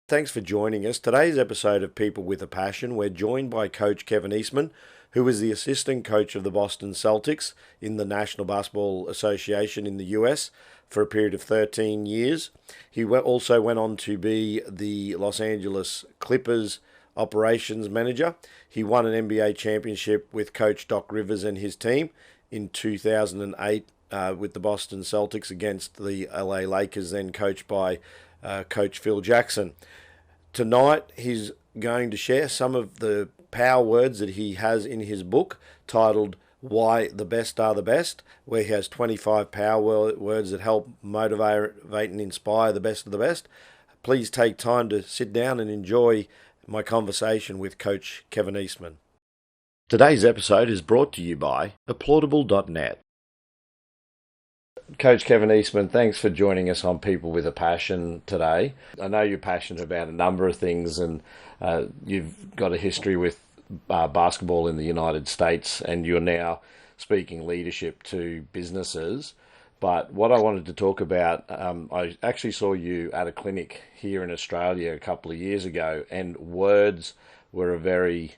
Thanks for joining us. Today's episode of People with a Passion, we're joined by Coach Kevin Eastman, who is the assistant coach of the Boston Celtics in the National Basketball Association in the US for a period of 13 years. He also went on to be the Los Angeles Clippers operations manager. He won an NBA championship with Coach Doc Rivers and his team in 2008 with the Boston Celtics against the LA Lakers, then coached by Coach Phil Jackson. Tonight, he's going to share some of the power words that he has in his book titled Why the Best Are the Best, where he has 25 power words that help motivate and inspire the best of the best. Please take time to sit down and enjoy my conversation with Coach Kevin Eastman. Today's episode is brought to you by applaudable.net. Coach Kevin Eastman, thanks for joining us on People with a Passion today. I know you're passionate about a number of things, and you've got a history with basketball in the United States, and you're now speaking leadership to businesses. But what I wanted to talk about, I actually saw you at a clinic here in Australia a couple of years ago, and words were a very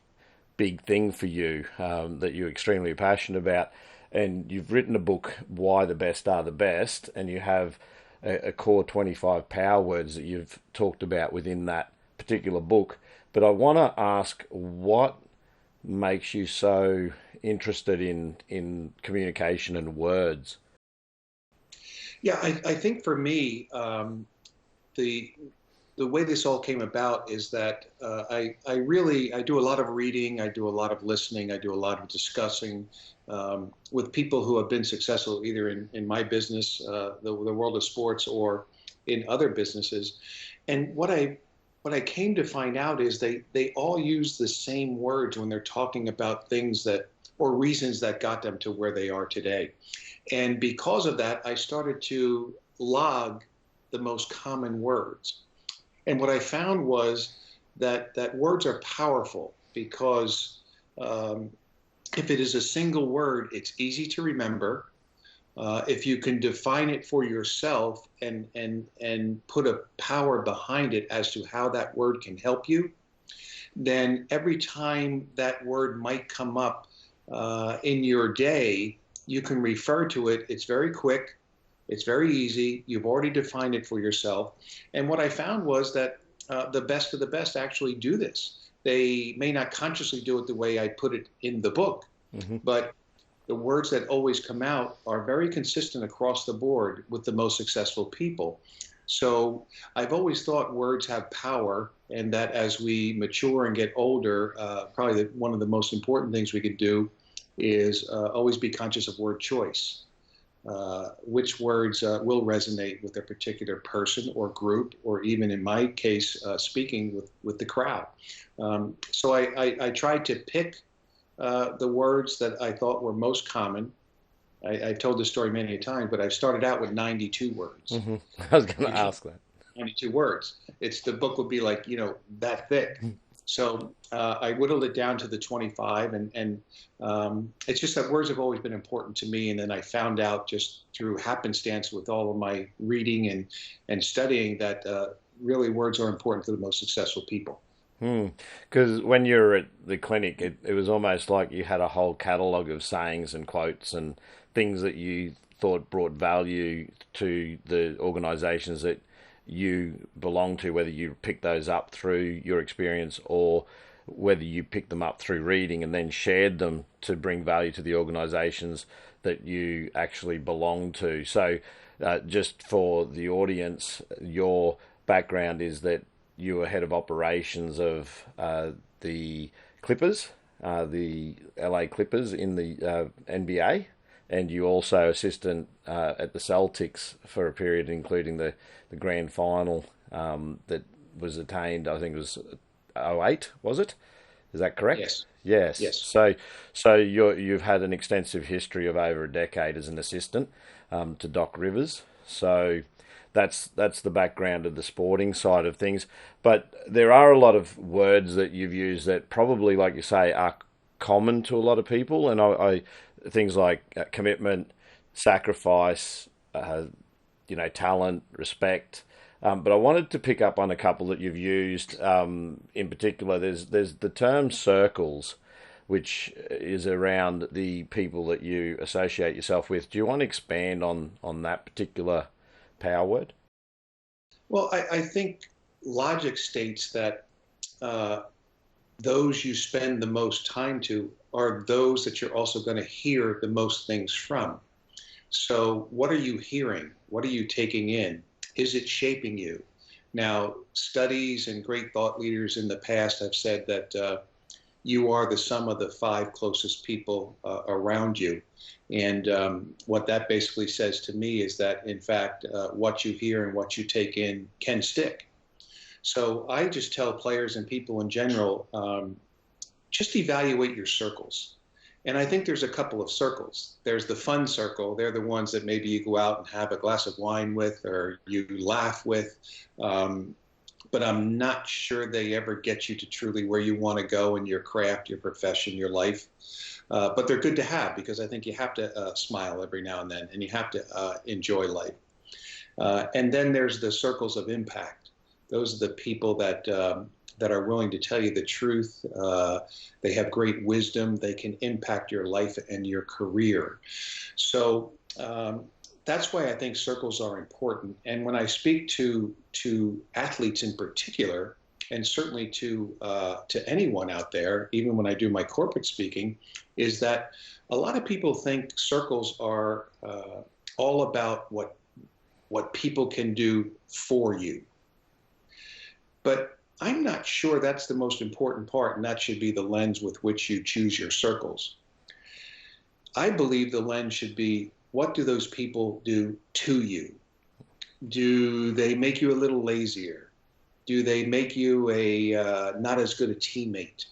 big thing for you that you're extremely passionate about. And you've written a book, Why the Best Are the Best, and you have a core 25 power words that you've talked about within that particular book. But I want to ask, what makes you so interested in communication and words? Yeah, I think for me, the the way this all came about is that I do a lot of reading, I do a lot of listening, I do a lot of discussing with people who have been successful either in my business, the world of sports, or in other businesses. And what I came to find out is they all use the same words when they're talking about things that or reasons that got them to where they are today. And because of that, I started to log the most common words. And what I found was that words are powerful because if it is a single word, it's easy to remember. If you can define it for yourself and put a power behind it as to how that word can help you, then every time that word might come up in your day, you can refer to it. It's very quick. It's very easy. You've already defined it for yourself. And what I found was that the best of the best actually do this. They may not consciously do it the way I put it in the book, but the words that always come out are very consistent across the board with the most successful people. So I've always thought words have power, and that as we mature and get older, probably one of the most important things we could do is always be conscious of word choice. Which words will resonate with a particular person or group, or even in my case, speaking with the crowd. So I tried to pick the words that I thought were most common. I've told this story many times, but I started out with 92 words. I was going to ask that. 92 words. The book would be like, that thick. So I whittled it down to the 25, and it's just that words have always been important to me. And then I found out just through happenstance with all of my reading and studying that really words are important to the most successful people. Because when you were at the clinic, it was almost like you had a whole catalogue of sayings and quotes and things that you thought brought value to the organisations that you belong to, whether you picked those up through your experience or whether you picked them up through reading and then shared them to bring value to the organisations that you actually belong to. So just for the audience, your background is that you were head of operations of the Clippers, the LA Clippers in the NBA, and you also assistant at the Celtics for a period, including the grand final that was attained. I think it was '08, was it? Is that correct? Yes. Yes. Yes. So you've had an extensive history of over a decade as an assistant to Doc Rivers. So that's the background of the sporting side of things. But there are a lot of words that you've used that probably, like you say, are common to a lot of people, and I things like commitment, sacrifice, talent, respect, But I wanted to pick up on a couple that you've used. In particular, there's the term circles, which is around the people that you associate yourself with. Do you want to expand on that particular power word? Well, I think logic states that uh, those you spend the most time to are those that you're also going to hear the most things from. So, what are you hearing? What are you taking in? Is it shaping you? Now, studies and great thought leaders in the past have said that you are the sum of the five closest people around you. And what that basically says to me is that, in fact, what you hear and what you take in can stick. So I just tell players and people in general, just evaluate your circles. And I think there's a couple of circles. There's the fun circle. They're the ones that maybe you go out and have a glass of wine with or you laugh with. Um, but I'm not sure they ever get you to truly where you want to go in your craft, your profession, your life. But they're good to have because I think you have to smile every now and then and you have to enjoy life. And then there's the circles of impact. Those are the people that are willing to tell you the truth. They have great wisdom. They can impact your life and your career. So that's why I think circles are important. And when I speak to athletes in particular, and certainly to anyone out there, even when I do my corporate speaking, is that a lot of people think circles are all about what people can do for you. But I'm not sure that's the most important part, and that should be the lens with which you choose your circles. I believe the lens should be, what do those people do to you? Do they make you a little lazier? Do they make you a not as good a teammate?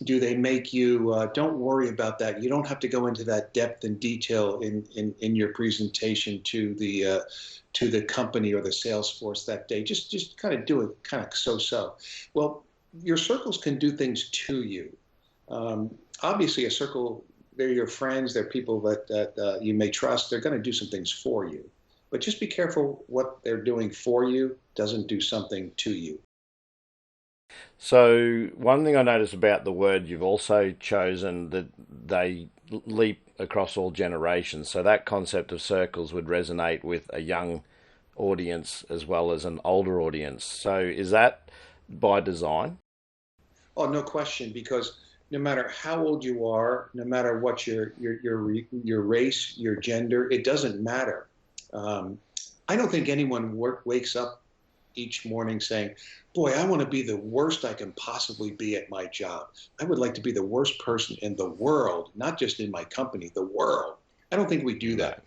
Do they make you, don't worry about that. You don't have to go into that depth and detail in your presentation to the company or the sales force that day. Just kind of do it kind of so-so. Well, your circles can do things to you. Obviously, a circle, they're your friends, they're people that you may trust. They're going to do some things for you. But just be careful what they're doing for you doesn't do something to you. So one thing I noticed about the word, you've also chosen that they leap across all generations. So that concept of circles would resonate with a young audience as well as an older audience. So is that by design? Oh, no question, because no matter how old you are, no matter what your race, your gender, it doesn't matter. Um, I don't think anyone wakes up each morning saying, boy, I want to be the worst I can possibly be at my job. I would like to be the worst person in the world, not just in my company, the world. I don't think we do that.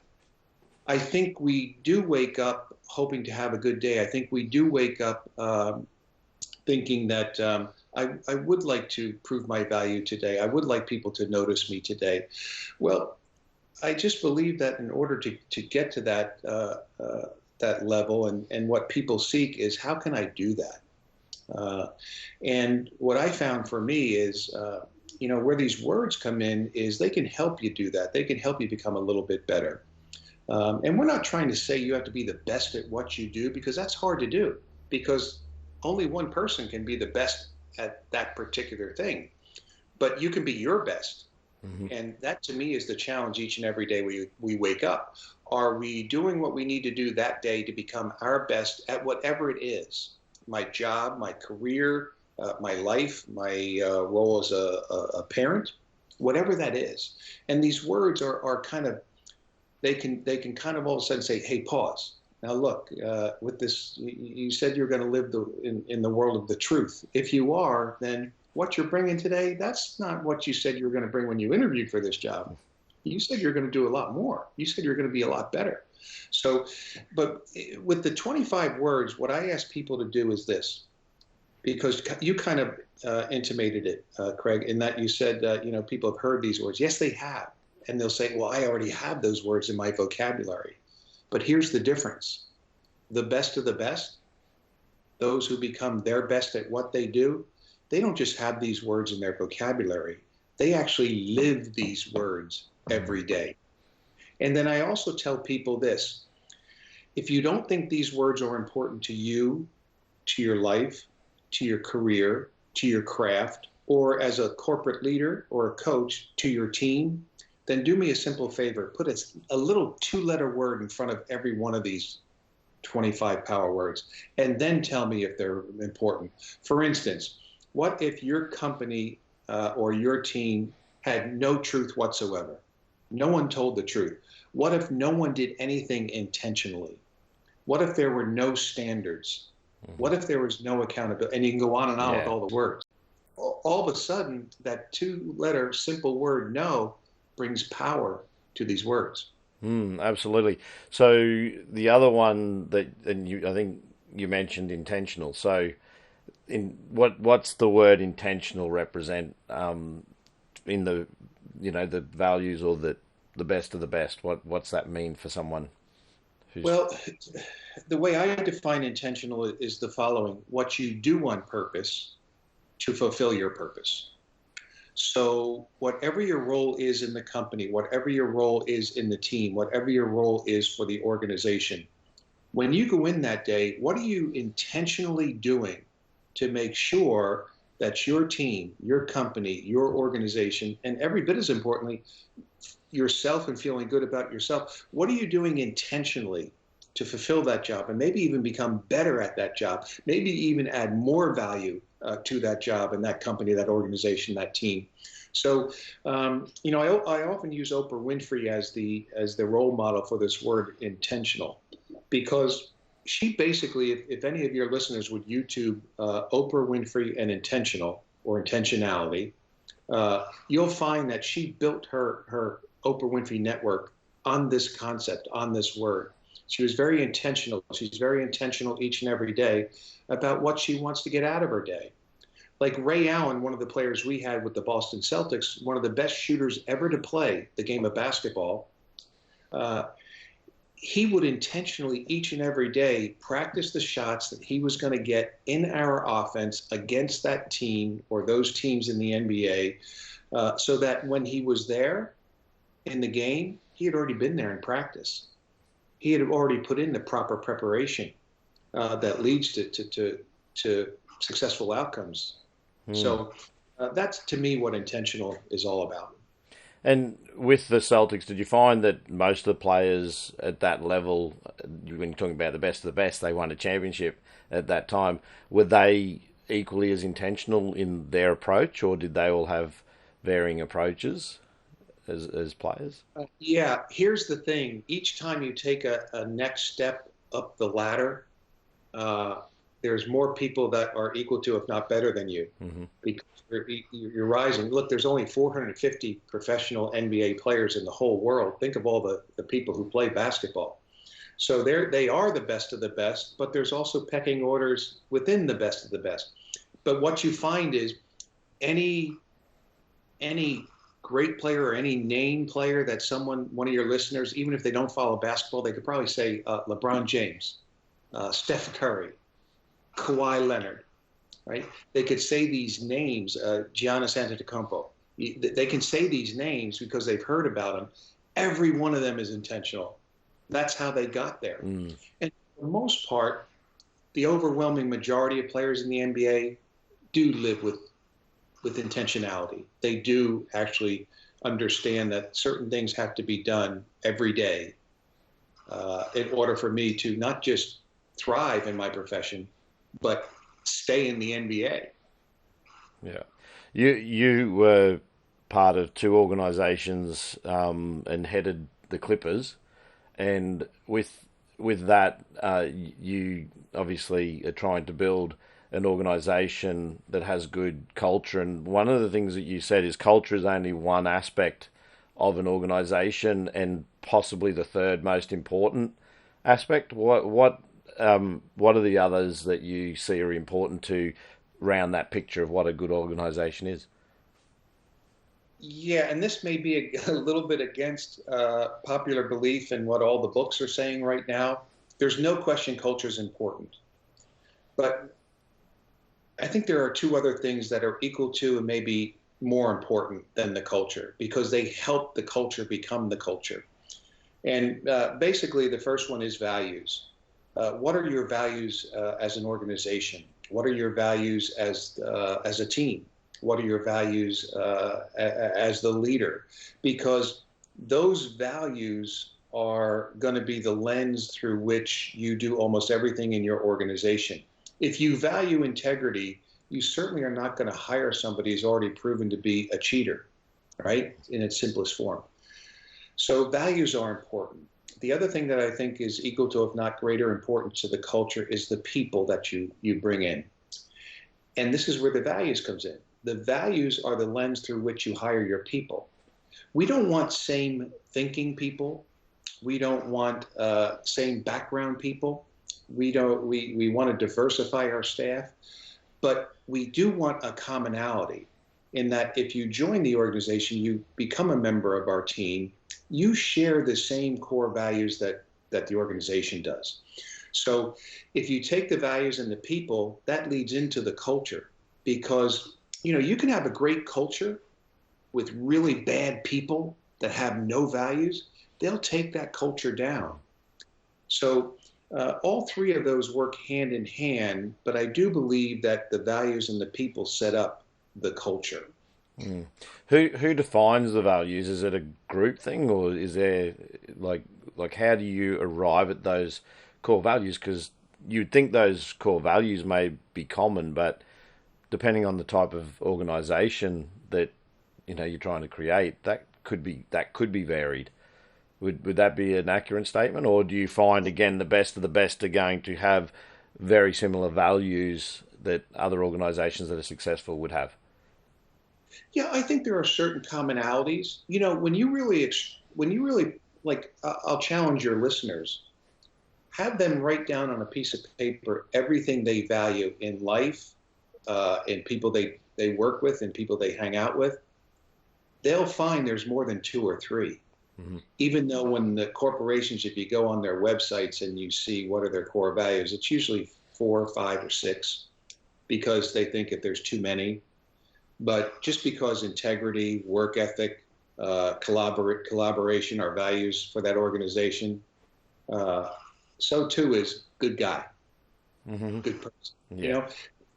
I think we do wake up hoping to have a good day. I think we do wake up thinking that I would like to prove my value today. I would like people to notice me today. Well, I just believe that in order to get to that level and what people seek is, how can I do that? And what I found for me is, where these words come in is they can help you do that. They can help you become a little bit better. And we're not trying to say you have to be the best at what you do, because that's hard to do, because only one person can be the best at that particular thing. But you can be your best. Mm-hmm. And that to me is the challenge each and every day we wake up. Are we doing what we need to do that day to become our best at whatever it is? My job, my career, my life, my role as a parent, whatever that is. And these words are kind of, they can kind of all of a sudden say, hey, pause. Now look, with this, you said you're going to live in the world of the truth. If you are, then what you're bringing today, that's not what you said you were going to bring when you interviewed for this job. You said you're going to do a lot more. You said you're going to be a lot better. So, but with the 25 words, what I ask people to do is this, because you kind of intimated it, Craig, in that you said, people have heard these words. Yes, they have. And they'll say, well, I already have those words in my vocabulary. But here's the difference. The best of the best, those who become their best at what they do, they don't just have these words in their vocabulary. They actually live these words every day. And then I also tell people this. If you don't think these words are important to you, to your life, to your career, to your craft, or as a corporate leader or a coach to your team, then do me a simple favor. Put a little two-letter word in front of every one of these 25 power words, and then tell me if they're important. For instance, what if your company or your team had no truth whatsoever? No one told the truth. What if no one did anything intentionally? What if there were no standards? What if there was no accountability? And you can go on and on with all the words. All of a sudden, that two-letter simple word "no" brings power to these words. Absolutely. So the other one that, I think you mentioned intentional. So, what's the word intentional represent in the the values or the best of the best? What's that mean for someone who's Well, the way I define intentional is the following: what you do on purpose to fulfill your purpose. So whatever your role is in the company, whatever your role is in the team, whatever your role is for the organization, when you go in that day, what are you intentionally doing to make sure that your team, your company, your organization, and every bit as importantly, yourself and feeling good about yourself, what are you doing intentionally to fulfill that job and maybe even become better at that job, maybe even add more value to that job and that company, that organization, that team. So, I often use Oprah Winfrey as the role model for this word intentional, because she basically, if any of your listeners would YouTube Oprah Winfrey and intentional or intentionality, you'll find that she built her Oprah Winfrey network on this concept, on this word. She was very intentional. She's very intentional each and every day about what she wants to get out of her day. Like Ray Allen, one of the players we had with the Boston Celtics, one of the best shooters ever to play the game of basketball, he would intentionally each and every day practice the shots that he was going to get in our offense against that team or those teams in the NBA, so that when he was there in the game, he had already been there in practice. He had already put in the proper preparation that leads to successful outcomes. So that's, to me, what intentional is all about. And with the Celtics, did you find that most of the players at that level, when you're talking about the best of the best, they won a championship at that time, were they equally as intentional in their approach, or did they all have varying approaches as players? Yeah, here's the thing. Each time you take a next step up the ladder, there's more people that are equal to, if not better than you, because you're rising. Look, there's only 450 professional NBA players in the whole world. Think of all the people who play basketball. So they are the best of the best, but there's also pecking orders within the best of the best. But what you find is any great player or any name player that one of your listeners, even if they don't follow basketball, they could probably say LeBron James, Steph Curry, Kawhi Leonard, right? They could say these names, Giannis Antetokounmpo. They can say these names because they've heard about them. Every one of them is intentional. That's how they got there. And for the most part, the overwhelming majority of players in the NBA do live with intentionality. They do actually understand that certain things have to be done every day in order for me to not just thrive in my profession, but stay in the NBA. Yeah. You were part of two organizations and headed the Clippers, and with that, you obviously are trying to build an organization that has good culture. And one of the things that you said is culture is only one aspect of an organization and possibly the third most important aspect. What are the others that you see are important to round that picture of what a good organization is? Yeah, and this may be a little bit against popular belief and what all the books are saying right now. There's no question culture is important. But I think there are two other things that are equal to and maybe more important than the culture, because they help the culture become the culture. And basically, the first one is values. What are your values as an organization? What are your values as a team? What are your values as the leader? Because those values are going to be the lens through which you do almost everything in your organization. If you value integrity, you certainly are not going to hire somebody who's already proven to be a cheater, right? In its simplest form. So values are important. The other thing that I think is equal to, if not greater importance to the culture, is the people that you bring in. And this is where the values comes in. The values are the lens through which you hire your people. We don't want same thinking people. We don't want same background people. We want to diversify our staff, but we do want a commonality in that if you join the organization, you become a member of our team, you share the same core values that the organization does. So if you take the values and the people, that leads into the culture, because you can have a great culture with really bad people that have no values. They'll take that culture down. So all three of those work hand in hand, but I do believe that the values and the people set up the culture. Mm. Who defines the values? Is it a group thing, or is there like how do you arrive at those core values? Because you'd think those core values may be common, but depending on the type of organization that you're trying to create, that could be varied. Would that be an accurate statement, or do you find again the best of the best are going to have very similar values that other organizations that are successful would have? Yeah, I think there are certain commonalities. When you really like, I'll challenge your listeners. Have them write down on a piece of paper everything they value in life, in people they work with, and people they hang out with. They'll find there's more than two or three. Mm-hmm. Even though when the corporations, if you go on their websites and you see what are their core values, it's usually 4, 5, or 6, because they think if there's too many. But just because integrity, work ethic, collaboration are values for that organization, so too is good guy, Mm-hmm. good person. Yeah.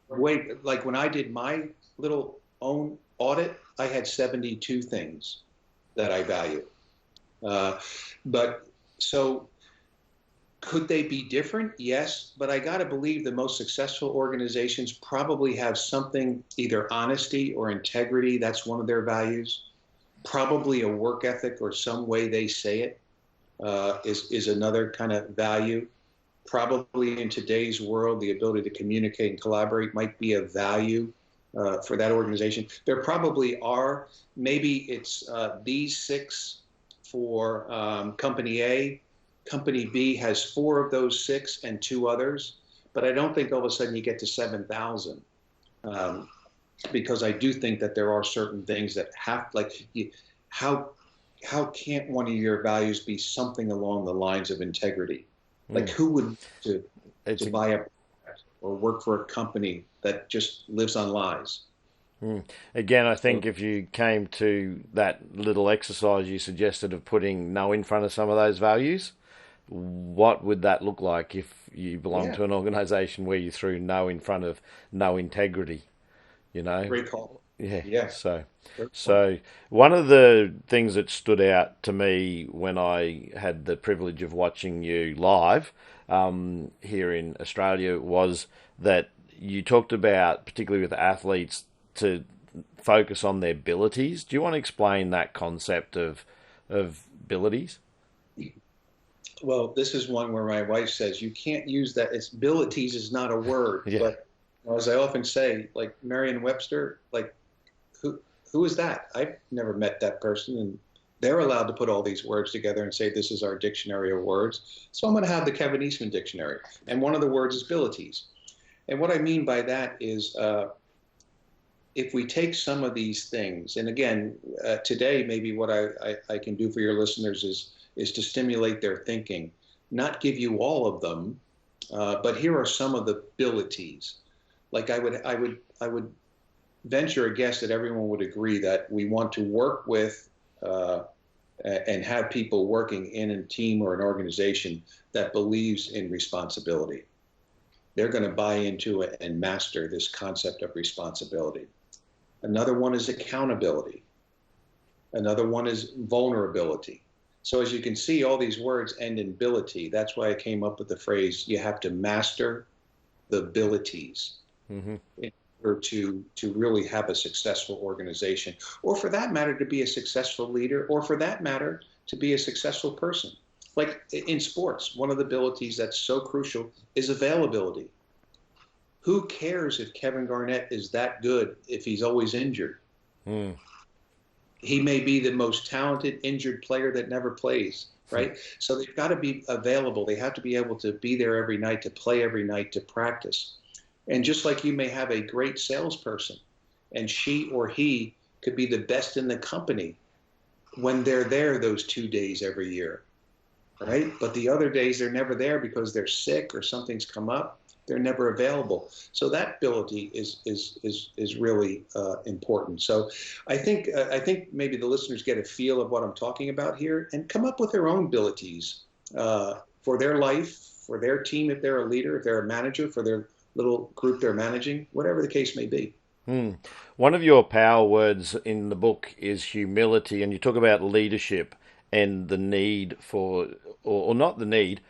Like when I did my little own audit, I had 72 things that I value. But so could they be different? Yes, but I got to believe the most successful organizations probably have something, either honesty or integrity. That's one of their values. Probably a work ethic or some way they say it is another kind of value. Probably in today's world, the ability to communicate and collaborate might be a value for that organization. There probably are. Maybe it's these 6 for Company A. Company B has 4 of those 6 and 2 others, but I don't think all of a sudden you get to 7,000, because I do think that there are certain things that how can't one of your values be something along the lines of integrity? Like who would to buy a product or work for a company that just lives on lies? Again, I So think if you came to that little exercise you suggested of putting no in front of some of those values, what would that look like if you belong yeah, to an organization where you threw no in front of no integrity? You know, great call. yeah. Yeah, So, great point. so one of the things that stood out to me when I had the privilege of watching you live here in Australia was that you talked about, particularly with athletes, to focus on their abilities. Do you want to explain that concept of abilities? Well, this is one where my wife says you can't use that. It's abilities is not a word, Yeah. but as I often say, like Merriam-Webster, like who who is that? I've never met that person, and they're allowed to put all these words together and say this is our dictionary of words. So I'm going to have the Kevin Eastman dictionary, and one of the words is abilities. And what I mean by that is, if we take some of these things, and again, today maybe what I can do for your listeners is to stimulate their thinking, not give you all of them, but here are some of the abilities. Like I would venture a guess that everyone would agree that we want to work with and have people working in a team or an organization that believes in responsibility. They're going to buy into it and master this concept of responsibility. Another one is accountability. Another one is vulnerability. So as you can see, all these words end in ability. That's why I came up with the phrase, you have to master the abilities in order to really have a successful organization, or for that matter, to be a successful leader, or for that matter, to be a successful person. Like in sports, one of the abilities that's so crucial is availability. Who cares if Kevin Garnett is that good if he's always injured? He may be the most talented injured player that never plays, right? So they've got to be available. They have to be able to be there every night, to play every night, to practice. And just like you may have a great salesperson, and she or he could be the best in the company when they're there those 2 days every year, right? But the other days they're never there because they're sick or something's come up. They're never available. So that ability is really important. So I think maybe the listeners get a feel of what I'm talking about here and come up with their own abilities for their life, for their team if they're a leader, if they're a manager, for their little group they're managing, whatever the case may be. One of your power words in the book is humility, and you talk about leadership and the need for, or not the need,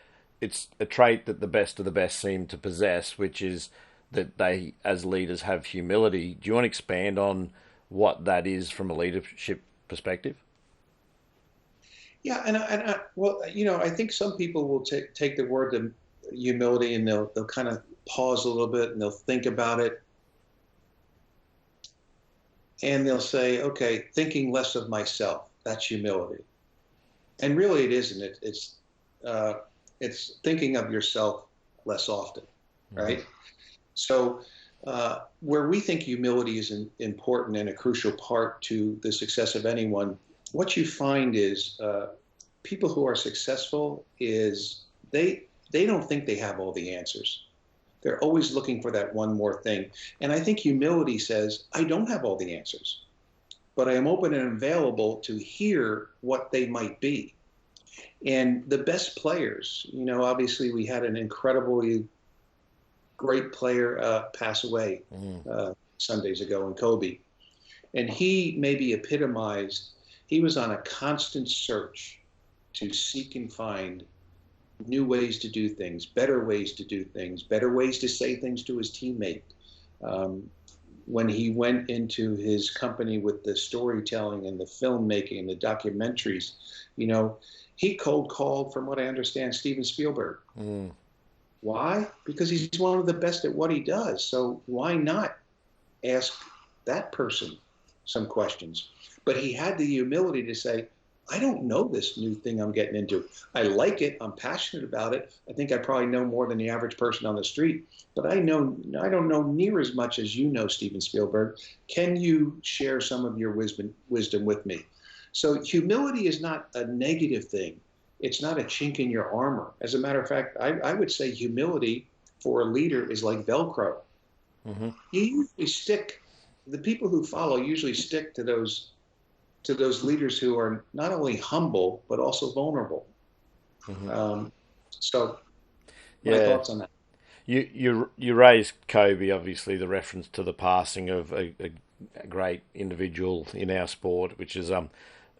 it's a trait that the best of the best seem to possess, which is that they, as leaders, have humility. Do you want to expand on what that is from a leadership perspective? Yeah, well, I think some people will take the word humility and they'll kind of pause a little bit and they'll think about it. And they'll say, okay, thinking less of myself, that's humility. And really it isn't. It's thinking of yourself less often, right? So where we think humility is important and a crucial part to the success of anyone, what you find is people who are successful is they don't think they have all the answers. They're always looking for that one more thing. And I think humility says, I don't have all the answers, but I am open and available to hear what they might be. And the best players, obviously we had an incredibly great player pass away Sundays ago in Kobe. And he maybe epitomized, he was on a constant search to seek and find new ways to do things, better ways to do things, better ways to say things to his teammate. When he went into his company with the storytelling and the filmmaking and the documentaries, he cold called, from what I understand, Steven Spielberg. Why? Because he's one of the best at what he does. So why not ask that person some questions? But he had the humility to say, I don't know this new thing I'm getting into. I like it. I'm passionate about it. I think I probably know more than the average person on the street, but I don't know near as much as you know, Steven Spielberg. Can you share some of your wisdom with me? So humility is not a negative thing. It's not a chink in your armor. As a matter of fact, I would say humility for a leader is like Velcro. You usually the people who follow usually stick to those leaders who are not only humble, but also vulnerable. So my thoughts on that. You raised Kobe, obviously the reference to the passing of a great individual in our sport, which is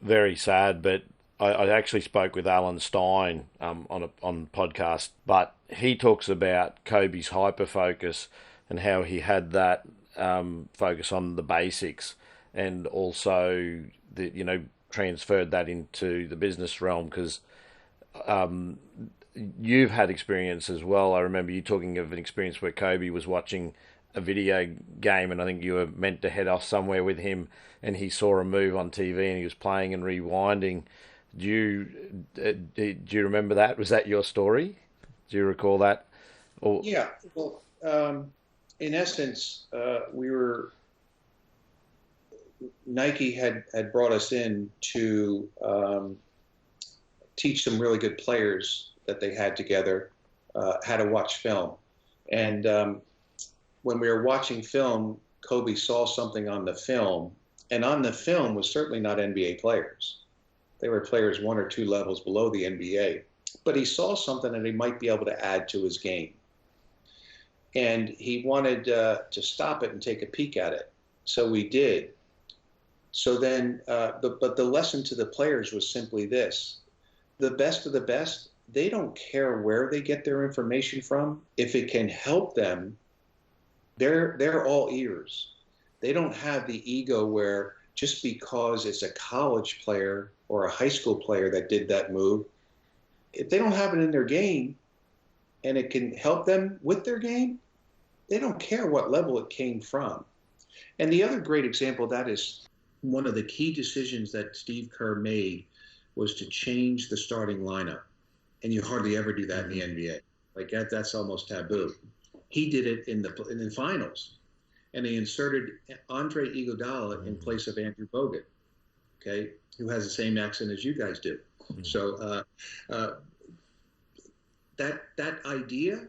very sad. But I actually spoke with Alan Stein on podcast, but he talks about Kobe's hyper focus and how he had that focus on the basics, and also transferred that into the business realm, because you've had experience as well. I remember you talking of an experience where Kobe was watching a video game, and I think you were meant to head off somewhere with him, and he saw a move on TV and he was playing and rewinding. Do you remember that? Was that your story? Do you recall that? Yeah. Well, in essence, Nike had brought us in to teach some really good players that they had together how to watch film. And when we were watching film, Kobe saw something on the film, and on the film was certainly not NBA players. They were players 1 or 2 levels below the NBA. But he saw something that he might be able to add to his game. And he wanted to stop it and take a peek at it. So we did. So then, but the lesson to the players was simply this. The best of the best, they don't care where they get their information from. If it can help them, they're all ears. They don't have the ego where just because it's a college player or a high school player that did that move, if they don't have it in their game and it can help them with their game, they don't care what level it came from. And the other great example of that is one of the key decisions that Steve Kerr made was to change the starting lineup. And you hardly ever do that in the NBA. Like that's almost taboo. He did it in the finals. And they inserted Andre Iguodala in place of Andrew Bogut, okay, who has the same accent as you guys do. So that idea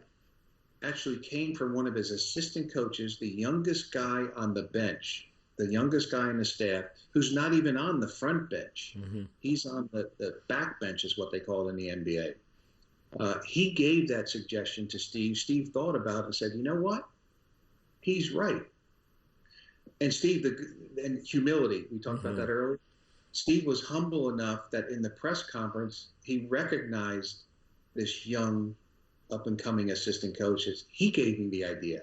actually came from one of his assistant coaches, the youngest guy on the bench, the youngest guy on the staff, who's not even on the front bench. He's on the back bench, is what they call it in the NBA. He gave that suggestion to Steve. Steve thought about it and said, you know what? He's right. And Steve, and humility, we talked about that earlier. Steve was humble enough that in the press conference, he recognized this young, up-and-coming assistant coach. He gave me the idea.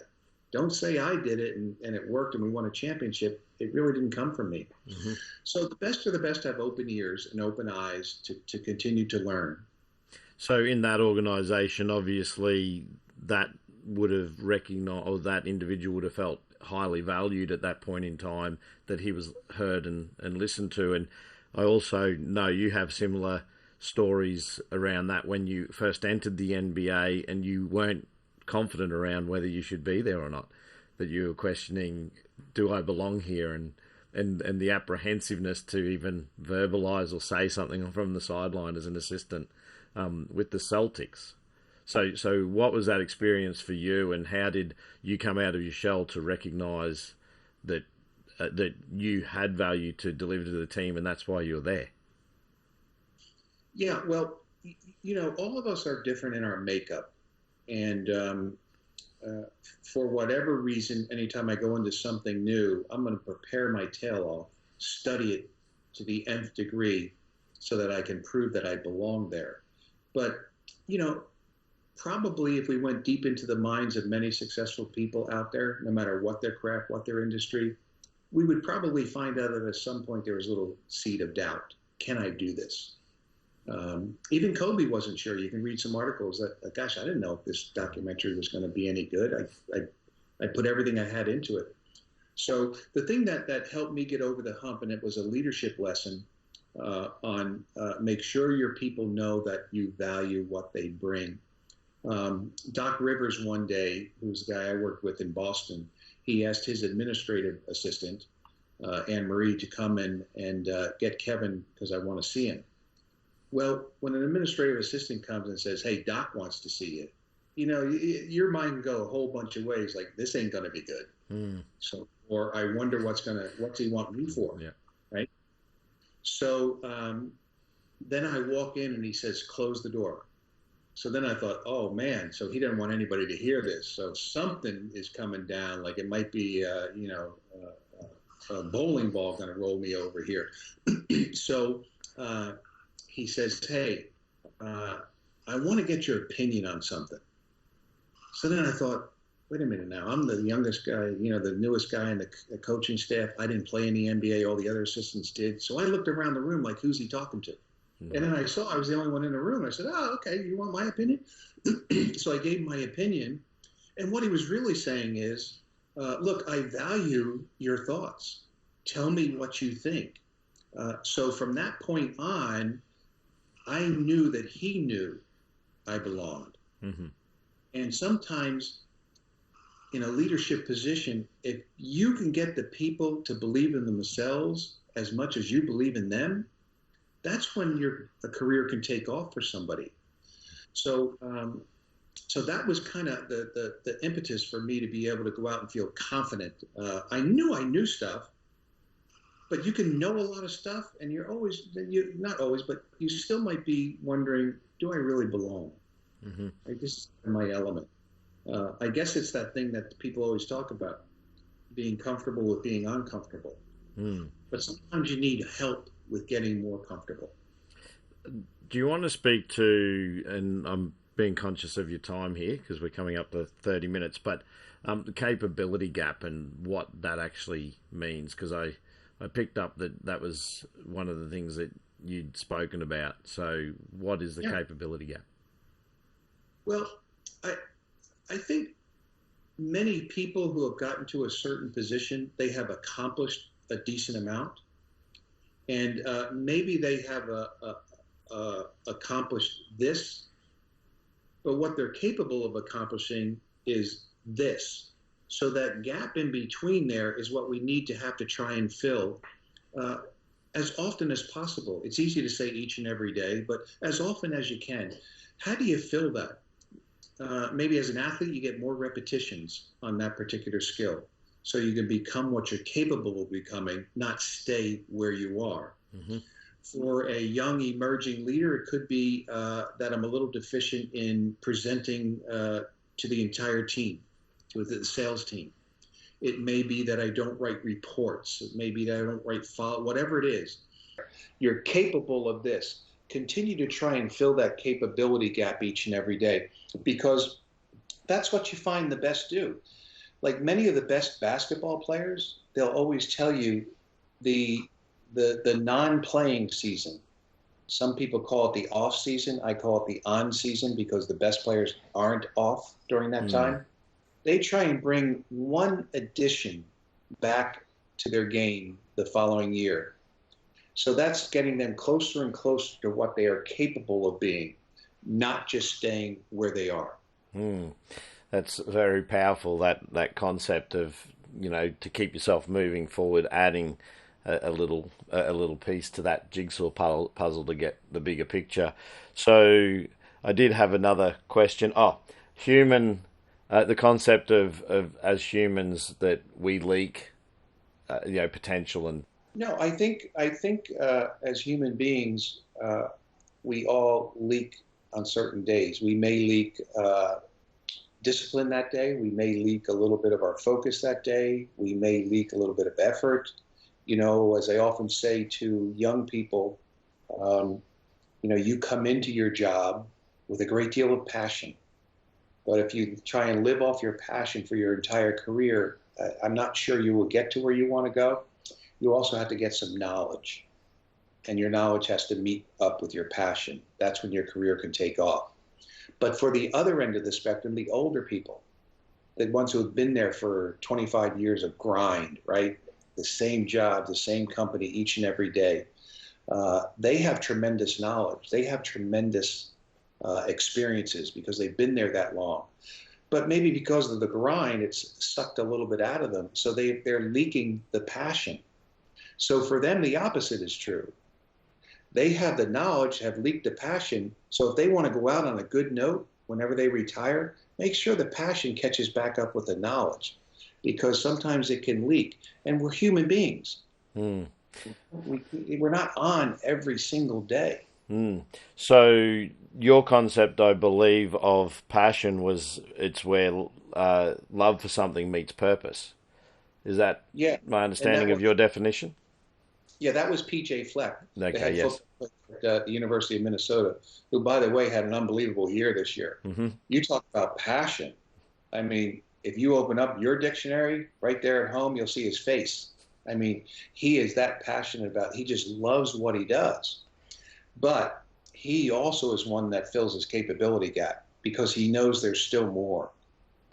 Don't say I did it and it worked and we won a championship. It really didn't come from me. So the best of the best have open ears and open eyes to continue to learn. So in that organization, obviously, that would have recognized, or that individual would have felt highly valued at that point in time, that he was heard and listened to. And I also know you have similar stories around that when you first entered the NBA and you weren't confident around whether you should be there or not, that you were questioning, do I belong here? And the apprehensiveness to even verbalize or say something from the sideline as an assistant with the Celtics. So what was that experience for you, and how did you come out of your shell to recognize that that you had value to deliver to the team, and that's why you were there? Yeah, well, you know, all of us are different in our makeup. And for whatever reason, anytime I go into something new, I'm going to prepare my tail off, study it to the nth degree so that I can prove that I belong there. But, you know, probably if we went deep into the minds of many successful people out there, no matter what their craft, what their industry, we would probably find out that at some point there was a little seed of doubt. Can I do this? Even Kobe wasn't sure. You can read some articles that, gosh, I didn't know if this documentary was going to be any good. I put everything I had into it. So the thing that helped me get over the hump, and it was a leadership lesson on make sure your people know that you value what they bring. Doc Rivers one day, who's the guy I worked with in Boston, he asked his administrative assistant, Anne Marie, to come in and get Kevin because I want to see him. Well, when an administrative assistant comes and says, hey, Doc wants to see you, you know, your mind can go a whole bunch of ways, like, this ain't going to be good. So, or I wonder what's he want me for, right? So then I walk in and he says, close the door. So then I thought, oh, man, so he didn't want anybody to hear this. So something is coming down, like it might be, you know, a bowling ball going to roll me over here. So he says, hey, I want to get your opinion on something. So then I thought, wait a minute now, I'm the youngest guy, you know, the newest guy in the coaching staff. I didn't play in the NBA. All the other assistants did. So I looked around the room like, who's he talking to? And then I saw I was the only one in the room. I said, oh, okay, you want my opinion? So I gave my opinion. And what he was really saying is, look, I value your thoughts. Tell me what you think. So from that point on, I knew that he knew I belonged. And sometimes in a leadership position, if you can get the people to believe in themselves as much as you believe in them, that's when a career can take off for somebody. So so that was kind of the impetus for me to be able to go out and feel confident. I knew stuff, but you can know a lot of stuff, and you not always, but you still might be wondering, do I really belong? Mm-hmm. Like, this is my element. I guess it's that thing that people always talk about, being comfortable with being uncomfortable. Mm. But sometimes you need help with getting more comfortable. Do you want to speak to, and I'm being conscious of your time here because we're coming up to 30 minutes, but the capability gap and what that actually means? Because I picked up that was one of the things that you'd spoken about. So what is the capability gap? Well, I think many people who have gotten to a certain position, they have accomplished a decent amount, and maybe they have accomplished this, but what they're capable of accomplishing is this. So that gap in between there is what we need to have to try and fill uh, as often as possible. It's easy to say each and every day, but as often as you can. How do you fill that? Maybe as an athlete, you get more repetitions on that particular skill. So you can become what you're capable of becoming, not stay where you are. Mm-hmm. For a young emerging leader, it could be that I'm a little deficient in presenting to the entire team, to the sales team. It may be that I don't write reports. It may be that I don't write whatever it is. You're capable of this. Continue to try and fill that capability gap each and every day, because that's what you find the best do. Like many of the best basketball players, they'll always tell you the non-playing season. Some people call it the off season. I call it the on season because the best players aren't off during that time. They try and bring one addition back to their game the following year. So that's getting them closer and closer to what they are capable of being, not just staying where they are. That's very powerful, that concept of, to keep yourself moving forward, adding a little piece to that jigsaw puzzle to get the bigger picture. So I did have another question. The concept of as humans that we leak, potential and. No, I think as human beings, we all leak on certain days. We may leak discipline that day. We may leak a little bit of our focus that day. We may leak a little bit of effort. As I often say to young people, you come into your job with a great deal of passion. But if you try and live off your passion for your entire career, I'm not sure you will get to where you want to go. You also have to get some knowledge, and your knowledge has to meet up with your passion. That's when your career can take off. But for the other end of the spectrum, the older people, the ones who have been there for 25 years of grind, right? The same job, the same company each and every day. They have tremendous knowledge. They have tremendous experiences because they've been there that long. But maybe because of the grind, it's sucked a little bit out of them. So they're leaking the passion. So for them, the opposite is true. They have the knowledge, have leaked the passion. So if they want to go out on a good note whenever they retire, make sure the passion catches back up with the knowledge, because sometimes it can leak. And we're human beings. We're not on every single day. So your concept, I believe, of passion it's where love for something meets purpose. Is that my understanding of your definition? Yeah, that was P.J. Fleck, okay, the head football coach at the University of Minnesota, who, by the way, had an unbelievable year this year. Mm-hmm. You talk about passion. I mean, if you open up your dictionary right there at home, you'll see his face. I mean, he is that passionate about it. He just loves what he does. But he also is one that fills his capability gap because he knows there's still more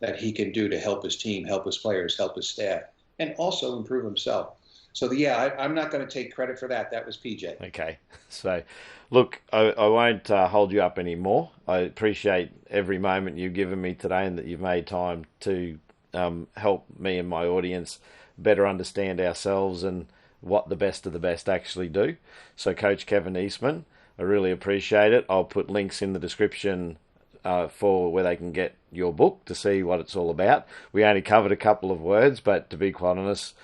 that he can do to help his team, help his players, help his staff, and also improve himself. So, I'm not going to take credit for that. That was PJ. Okay. So, look, I won't hold you up anymore. I appreciate every moment you've given me today and that you've made time to help me and my audience better understand ourselves and what the best of the best actually do. So, Coach Kevin Eastman, I really appreciate it. I'll put links in the description for where they can get your book to see what it's all about. We only covered a couple of words, but to be quite honest,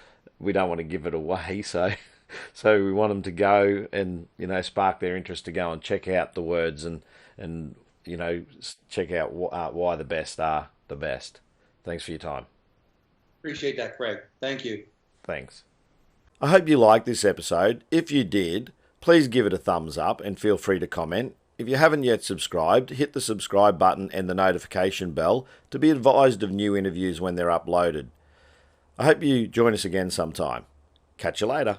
we don't want to give it away. So So we want them to go and, spark their interest to go and check out the words and check out why the best are the best. Thanks for your time. Appreciate that, Craig. Thank you. Thanks. I hope you liked this episode. If you did, please give it a thumbs up and feel free to comment. If you haven't yet subscribed, hit the subscribe button and the notification bell to be advised of new interviews when they're uploaded. I hope you join us again sometime. Catch you later.